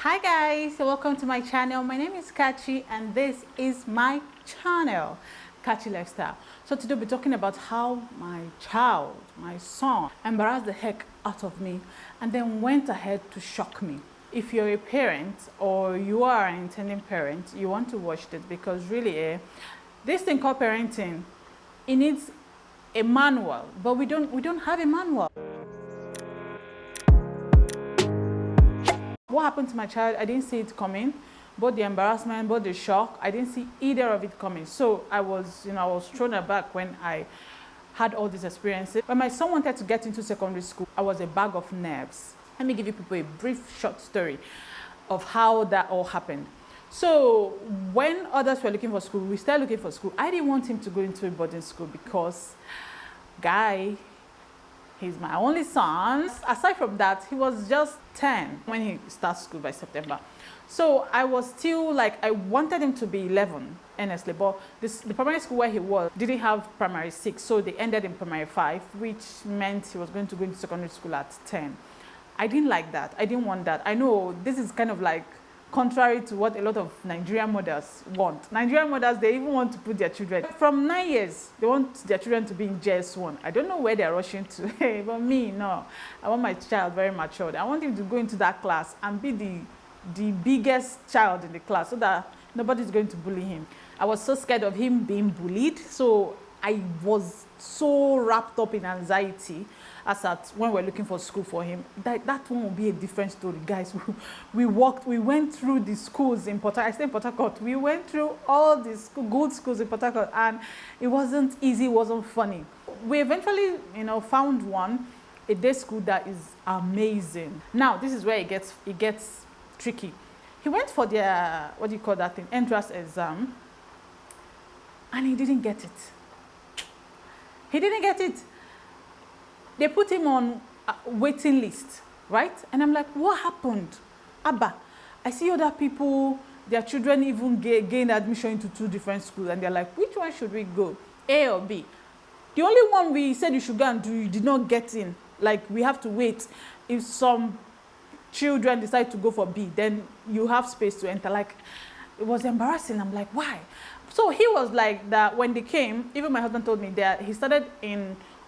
Hi guys, welcome to my channel. My name is Kachi and this is my channel, Kachi Lifestyle. So today we'll be talking about how my child, my son, embarrassed the heck out of me and then went ahead to shock me. If you're a parent or you are an intending parent, you want to watch this because really this thing called parenting, it needs a manual, but we don't have a manual. What happened to my child, I didn't see it coming. Both the embarrassment, both the shock, I didn't see either of it coming. So I was thrown aback when I had all these experiences. When my son wanted to get into secondary school, I was a bag of nerves. Let me give you people a brief short story of how that all happened. So when others were looking for school, we started looking for school. I didn't want him to go into a boarding school because, he's my only son. Aside from that, he was just 10 when he starts school by September. So I was still like, I wanted him to be 11, honestly, but the primary school where he was didn't have primary 6, so they ended in primary 5, which meant he was going to go into secondary school at 10. I didn't like that. I didn't want that. I know this is kind of like contrary to what a lot of Nigerian mothers want. Nigerian mothers, they even want to put their children from 9 years, they want their children to be in JS1. I don't know where they're rushing to. But me, no, I want my child very matured. I want him to go into that class and be the biggest child in the class so that nobody's going to bully him. I was so scared of him being bullied, so I was so wrapped up in anxiety as at when we're looking for school for him. That one will be a different story, guys. We went through the schools in I stay in Portharcourt. We went through all the good schools in Portharcourt, and it wasn't easy, it wasn't funny. We eventually, found one, a day school that is amazing. Now, this is where it gets tricky. He went for their, what do you call that thing, entrance exam, and he didn't get it. He didn't get it. They put him on a waiting list, right? And I'm like, what happened? Abba, I see other people, their children even gain admission into 2 different schools, and they're like, which one should we go, A or B? The only one we said you should go and do, you did not get in. Like, we have to wait. If some children decide to go for B, then you have space to enter. Like, it was embarrassing. I'm like, why? So he was like that when they came. Even my husband told me that he started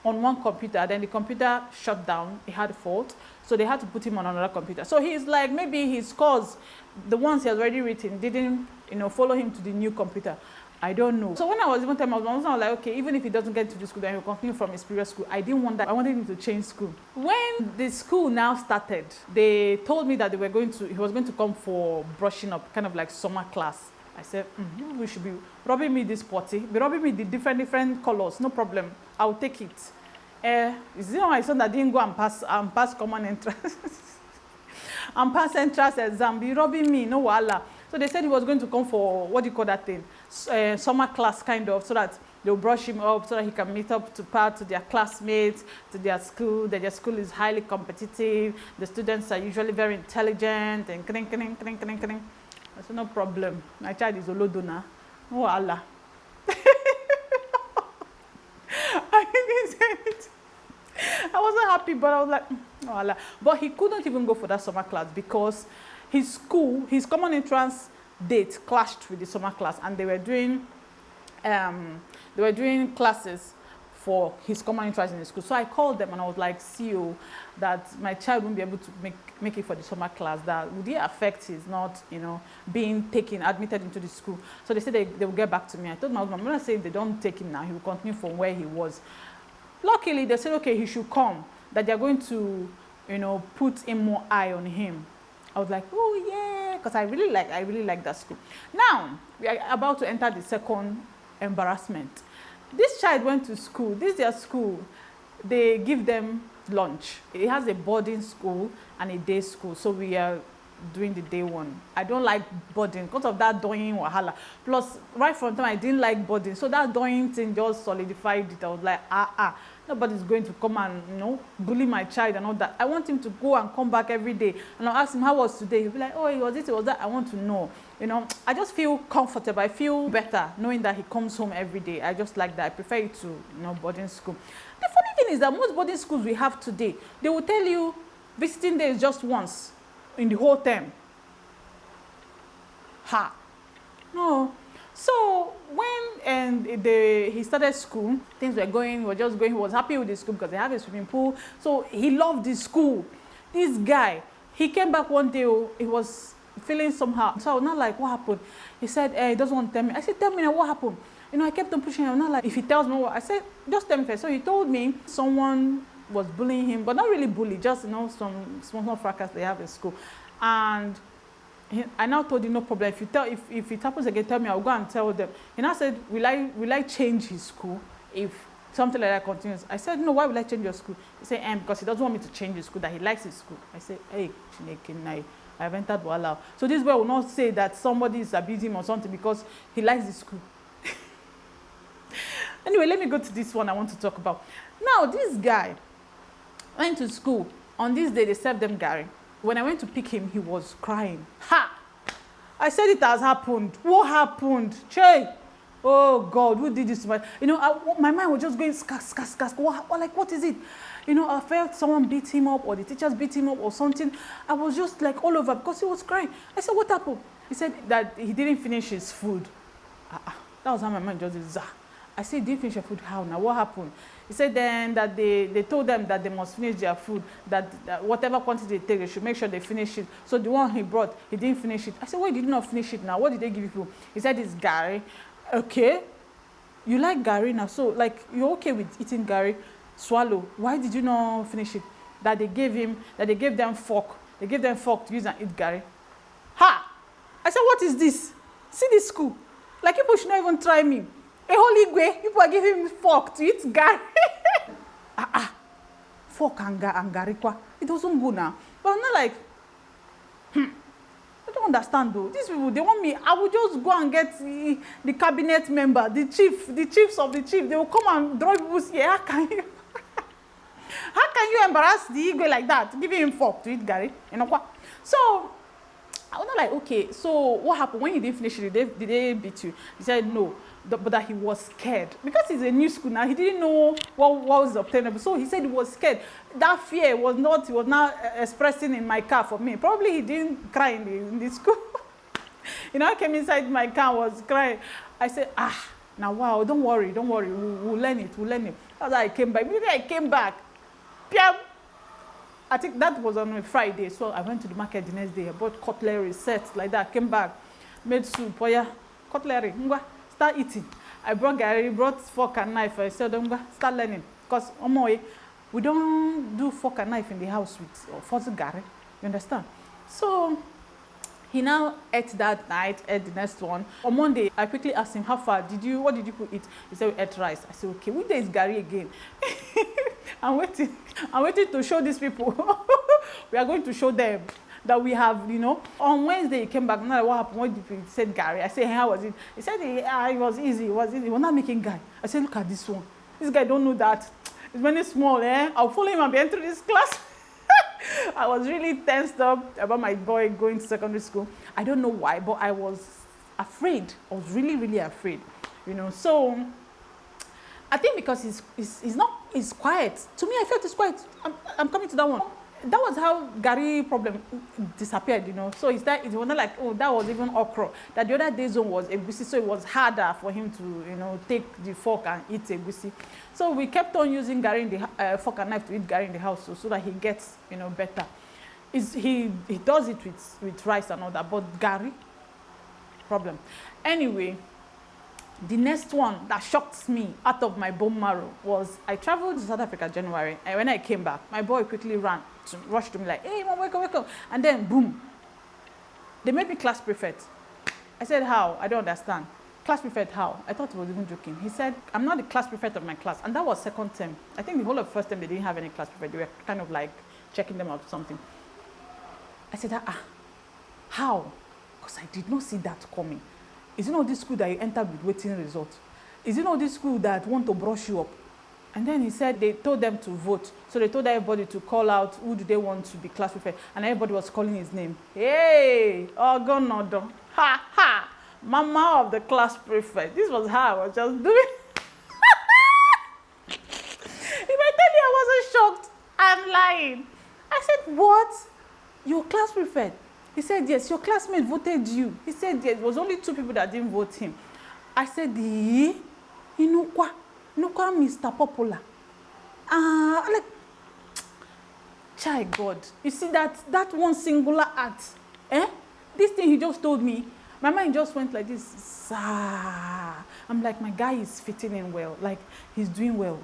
on one computer, then the computer shut down, it had a fault, so they had to put him on another computer. So he's like, maybe his scores, the ones he has already written, didn't follow him to the new computer. I don't know. So when I was even telling my husband, I was like, okay, even if he doesn't get to the school, then he'll continue from his previous school. I didn't want that. I wanted him to change school. When the school now started, they told me that he was going to come for brushing up, kind of like summer class. I said, we should be rubbing me this potty, be rubbing me the different colors, no problem. I'll take it. Is it my son that didn't go and pass common entrance and pass entrance exam, be rubbing me, no wala. So they said he was going to come for, what do you call that thing, summer class kind of, so that they'll brush him up so that he can meet up to their classmates, to their school, that their school is highly competitive, the students are usually very intelligent, and kring. I said, no problem, my child is olodona, no wala. I wasn't happy, but I was like, oh Allah. But he couldn't even go for that summer class because his common entrance date clashed with the summer class, and they were doing classes for his common entrance in the school. So I called them and I was like, CEO, that my child won't be able to make it for the summer class. That would it affect his not, being admitted into the school? So they said they will get back to me. I told my husband, I'm gonna say if they don't take him now, he will continue from where he was. Luckily, they said, okay, he should come, that they're going to, put in more eye on him. I was like, oh yeah, because I really like that school. Now, we are about to enter the second embarrassment. This child went to school. This is their school. They give them lunch. It has a boarding school and a day school, so we are doing the day one. I don't like boarding because of that doing wahala. Plus, right from time I didn't like boarding, so that doing thing just solidified it. I was like, nobody's going to come and bully my child and all that. I want him to go and come back every day, and I'll ask him how was today. He'll be like, oh, it was this, it was that. I want to know. I just feel comfortable. I feel better knowing that he comes home every day. I just like that. I prefer it to boarding school. The funny thing is that most boarding schools we have today, they will tell you visiting day is just once in the whole term. Ha! No. So when he started school, things were going, he was just going, he was happy with the school because they have a swimming pool. So he loved the school. This guy, he came back one day, he was feeling somehow. So I was not like, what happened? He said, he doesn't want to tell me. I said, tell me now, what happened? You know, I kept on pushing him. I'm not like, if he tells me what, I said, just tell me first. So he told me someone was bullying him, but not really bully, just, you know, some small fracas they have in school. And I now told him, no problem. If it happens again, tell me, I'll go and tell them. He now said, will I change his school if something like that continues? I said, no, why will I change your school? He said, because he doesn't want me to change his school, that he likes his school. I said, hey, Chineke, I've entered Wala. So this boy will not say that somebody is abusing him or something because he likes the school. Anyway, let me go to this one I want to talk about. Now, this guy went to school. On this day, they served them Gary. When I went to pick him, he was crying. Ha! I said it has happened. What happened? Che! Oh, God, who did this to my... You know, my mind was just going, skas. What is it? You know, I felt someone beat him up or the teachers beat him up or something. I was just like all over because he was crying. I said, what happened? He said that he didn't finish his food. That was how my mind just did. I said, didn't finish your food? How now? What happened? He said then that they told them that they must finish their food, that whatever quantity they take, they should make sure they finish it. So the one he brought, he didn't finish it. I said, why did you not finish it now? What did they give you? He said, it's Gary. Okay. You like Gary now. So, like, you're okay with eating Gary? Swallow. Why did you not finish it? That they gave them fork. They gave them fork to use and eat Gary. Ha! I said, what is this? See this school? Like, people should not even try me. A holy way, people are giving me fork to eat Gary. Fork and Gary. It doesn't go now. But I'm not like, I don't understand though. These people, they want me. I will just go and get the cabinet member, the chiefs of the chief. They will come and draw people's ear. How can you embarrass the ego like that? Giving him fork to eat Gary. You know what? So I was not like, okay, so what happened when he didn't finish it? Did they beat you? He said no. But that he was scared because it's a new school now. He didn't know what was obtainable, so he said he was scared. That fear was not. He was not expressing in my car for me. Probably he didn't cry in the school. You know, I came inside my car, was crying. I said, now wow, don't worry, we'll learn it. That's how I came back. Maybe I came back. Piam. I think that was on a Friday, so I went to the market the next day. I bought cutlery sets like that. Came back, made soup. Oh yeah, cutlery. Start eating. I brought fork and knife. I said, start learning. Because we don't do fork and knife in the house with force Gary. You understand? So he now ate that night, ate the next one. On Monday, I quickly asked him, how far what did you eat? He said, we ate rice. I said, okay, which day is Gary again? I'm waiting to show these people. We are going to show them that we have, you know. On Wednesday, he came back. Now, what happened? What did he said, Gary? I said, hey, how was it? He said, it was easy. He was not making guy. I said, look at this one. This guy don't know that. It's very small, eh? I'll follow him and be entering this class. I was really tensed up about my boy going to secondary school. I don't know why, but I was afraid. I was really, really afraid, you know. So I think because he's quiet. To me, I felt he's quiet. I'm coming to that one. That was how Gary problem disappeared, you know. So it was not like, oh, that was even okra. That the other day's one was egusi, so it was harder for him to, you know, take the fork and eat egusi. So we kept on using Gary in the fork and knife to eat Gary in the house, so that he gets, you know, better. He does it with rice and all that, but Gary, problem. Anyway, the next one that shocked me out of my bone marrow was I traveled to South Africa in January, and when I came back, my boy quickly rushed to me like, hey, mom, wake up. And then, boom, they made me class prefect. I said, how? I don't understand. Class prefect, how? I thought he was even joking. He said, I'm not the class prefect of my class. And that was second term. I think the whole of first term, they didn't have any class prefect. They were kind of like checking them out or something. I said, how? Because I did not see that coming. Is it not this school that you entered with waiting results? Is it not this school that want to brush you up? And then he said they told them to vote. So they told everybody to call out who do they want to be class prefect. And everybody was calling his name. Hey, Ogonodo. Ha, ha. Mama of the class prefect. This was how I was just doing. If I tell you I wasn't shocked, I'm lying. I said, what? You're class prefect? He said, yes, your classmate voted you. He said, yes, it was only 2 people that didn't vote him. I said, Inukwa Mr. Popular. Like, child God, you see that one singular act, this thing he just told me, my mind just went like this. I'm like, my guy is fitting in well, like he's doing well.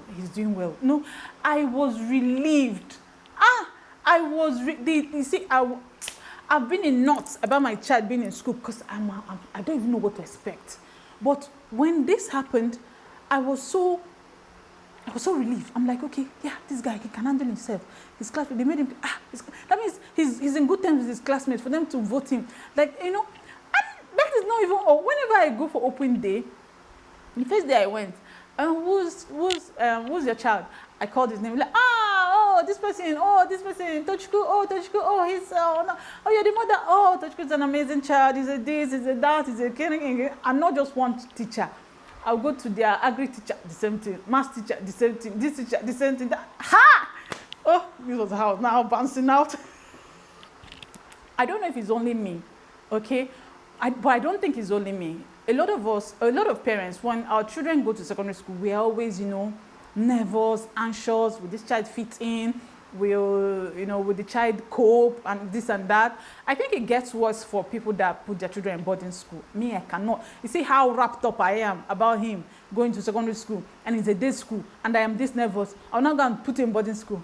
No, I was relieved. You see, I've been in knots about my child being in school because I don't even know what to expect. But when this happened, I was so relieved. I'm like, okay, yeah, this guy, he can handle himself. His classmates, they made him, that means he's in good terms with his classmates for them to vote him. Like, and that is not even, or whenever I go for open day, the first day I went, who's your child? I called his name, like, this person, Tochku, he's, no. You're the mother, Tochku's an amazing child, he's a this, he's a that, he's a king. I'm not just one teacher. I'll go to their agri teacher, the same thing, math teacher, the same thing, this teacher, the same thing. This was how now bouncing out. I don't know if it's only me, okay? But I don't think it's only me. A lot of parents, when our children go to secondary school, we are always, nervous, anxious, will this child fit in? Will the child cope and this and that? I think it gets worse for people that put their children in boarding school. Me, I cannot. You see how wrapped up I am about him going to secondary school and it's a day school and I am this nervous. I'll not go and put him in boarding school.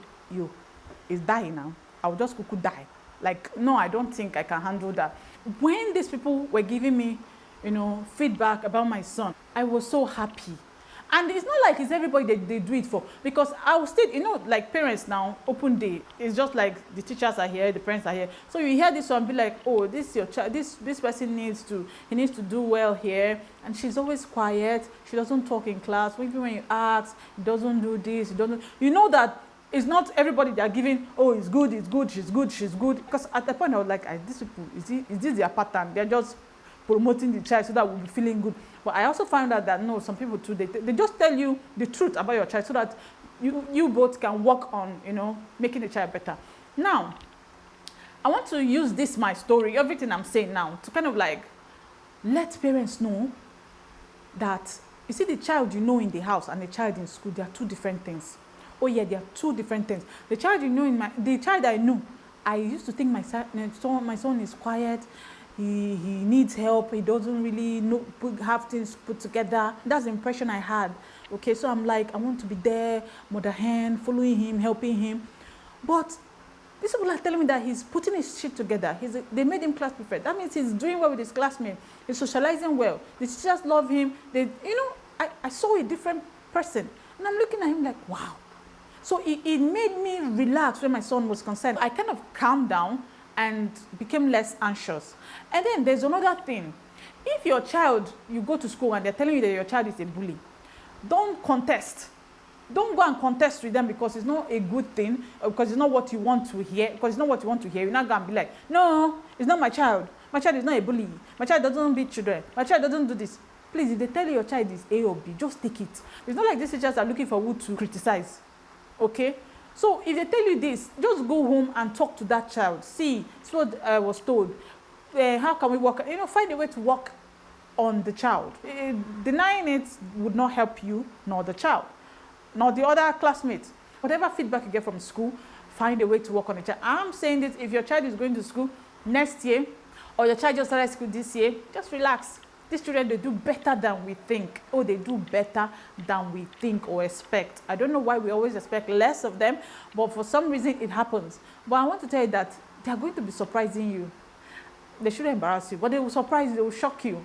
He's dying now. I'll just could die. Like, no, I don't think I can handle that. When these people were giving me, feedback about my son, I was so happy. And it's not like it's everybody they do it for, because I will still, like parents now, open day, it's just like the teachers are here, the parents are here. So you hear this one, be like, oh, this is your child, this person needs to do well here. And she's always quiet, she doesn't talk in class. Even when you ask, he doesn't do this, he doesn't, that it's not everybody they are giving, oh, it's good, she's good. Because at the point I was like, these people, is this their pattern? They're just promoting the child so that we'll be feeling good. But I also found out that no, some people too, they just tell you the truth about your child so that you both can work on, making the child better. Now, I want to use this, my story, everything I'm saying now, to kind of like let parents know that, you see, the child in the house and the child in school, they are 2 different things. Oh yeah, they are 2 different things. The child the child I knew, I used to think my son is quiet. He needs help. He doesn't really have things put together. That's the impression I had. Okay, so I'm like, I want to be there, mother hen, following him, helping him. But these people are telling me that he's putting his shit together. They made him class prefect. That means he's doing well with his classmates. He's socializing well. The teachers love him. I saw a different person. And I'm looking at him like, wow. So it made me relax when my son was concerned. I kind of calmed down and became less anxious. And then there's another thing. If your child, you go to school and they're telling you that your child is a bully, don't contest. Don't go and contest with them because it's not a good thing, or because it's not what you want to hear. Because it's not what you want to hear. You're not going to be like, no, it's not my child. My child is not a bully. My child doesn't beat children. My child doesn't do this. Please, if they tell you your child is A or B, just take it. It's not like these teachers are looking for who to criticize. Okay? So if they tell you this, just go home and talk to that child. See, it's what I was told. How can we work? Find a way to work on the child. Denying it would not help you, nor the child, nor the other classmates. Whatever feedback you get from school, find a way to work on the child. I'm saying this, if your child is going to school next year, or your child just started school this year, just relax. These children, they do better than we think. Oh, they do better than we think or expect. I don't know why we always expect less of them, but for some reason it happens. But I want to tell you that they are going to be surprising you. They shouldn't embarrass you, but they will surprise you, they will shock you.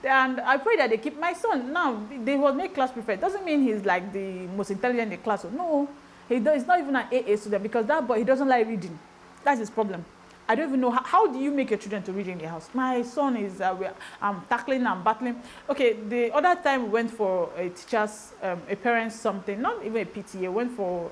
And I pray that they keep my son. Now, they was made class prefect. Doesn't mean he's like the most intelligent in the class. No, he's not even an AA student because that boy, he doesn't like reading. That's his problem. I don't even know how do you make your children to read in the house? My son is, I'm tackling, I'm battling. Okay, the other time we went for a teacher's, a parent's something, not even a PTA, went for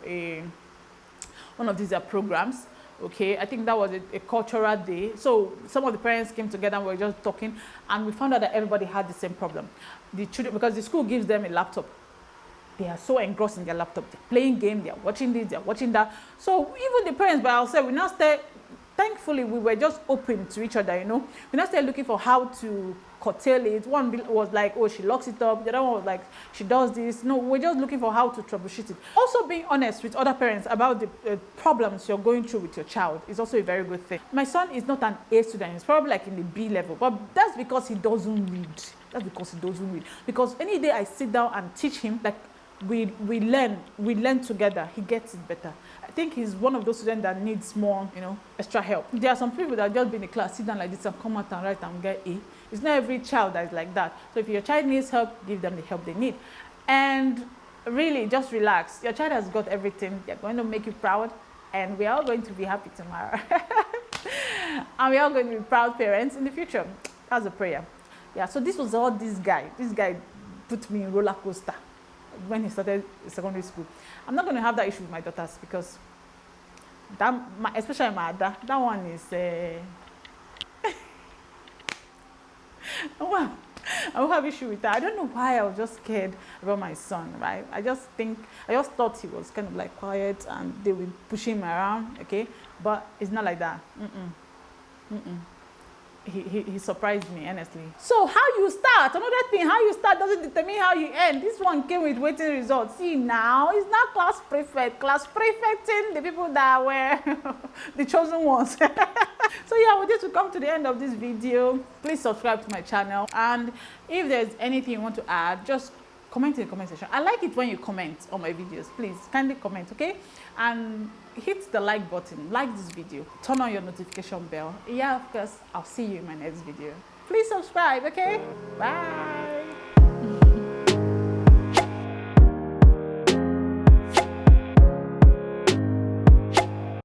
one of these programs. Okay, I think that was a cultural day. So some of the parents came together and we were just talking, and we found out that everybody had the same problem. The children, because the school gives them a laptop. They are so engrossed in their laptop. They're playing games, they're watching this, they're watching that. So even the parents by ourselves, we now start thankfully we were just open to each other, you know. We not started looking for how to curtail it. One was like, oh, she locks it up. The other one was like, she does this. No, we're just looking for how to troubleshoot it. Also, being honest with other parents about the problems you're going through with your child is also a very good thing. My son is not an A student. He's probably like in the B level, but that's because he doesn't read. That's because he doesn't read. Because any day I sit down and teach him, like we learn together, he gets it better. I think he's one of those students that needs more, you know, extra help. There are some people that just be in the class, sit down like this and come out and write and get A. It's not every child that is like that. So if your child needs help, give them the help they need. And really, just relax. Your child has got everything. They're going to make you proud, and we're all going to be happy tomorrow. And we're all going to be proud parents in the future. That's a prayer. Yeah, so this was all this guy. This guy put me in roller coaster when he started secondary school. I'm not going to have that issue with my daughters because especially my dad, that one is well, I will have issue with that. I don't know why I was just scared about my son, right? I just thought he was kind of like quiet and they would push him around, okay? But it's not like that. He surprised me, honestly. So how you start, another thing, how you start doesn't determine how you end. This one came with waiting results. See now, it's not class prefecting the people that were the chosen ones. So yeah, with this we come to the end of this video. Please subscribe to my channel, and if there's anything you want to add, just comment in the comment section. I like it when you comment on my videos. Please kindly comment, okay? And hit the like button, like this video, turn on your notification bell. Yeah, of course, I'll see you in my next video. Please subscribe, okay? Bye.